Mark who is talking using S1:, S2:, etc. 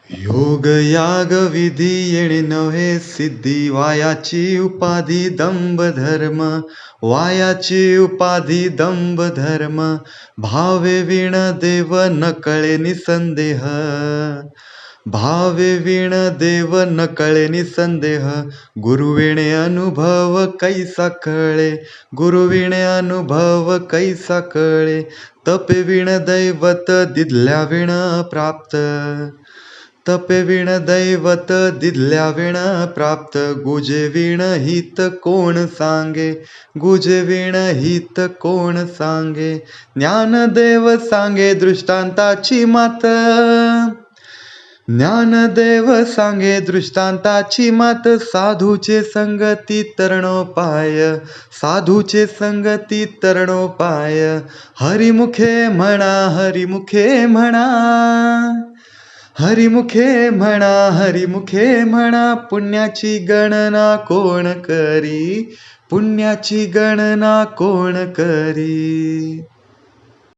S1: योग याग विधी येणे नव्हे सिद्धी वायाची उपाधी दंभ धर्म वायाची उपाधी दंभ धर्म भावे विण देव न कळे निसंदेह भावे विण देव न कळे निसंदेह गुरुविणे अनुभव कैसा कळे गुरुविणे अनुभव कैसा कळे तपे विण दैवत दिदल्या विण प्राप्त तपे विण दैवत दिदल्या विण प्राप्त गुजे विण हित कोण सांगे गुजे विण हित कोण सांगे ज्ञानदेव सांगे दृष्टांताची मात ज्ञानदेव सांगे दृष्टांताची मात साधूचे संगती तरणोपाय साधूचे संगती तरणोपाय हरिमुखे म्हणा हरिमुखे म्हणा हरिमुखे म्हणा हरिमुखे म्हणा पुण्याची गणना कोण करी पुण्याची गणना कोण करी.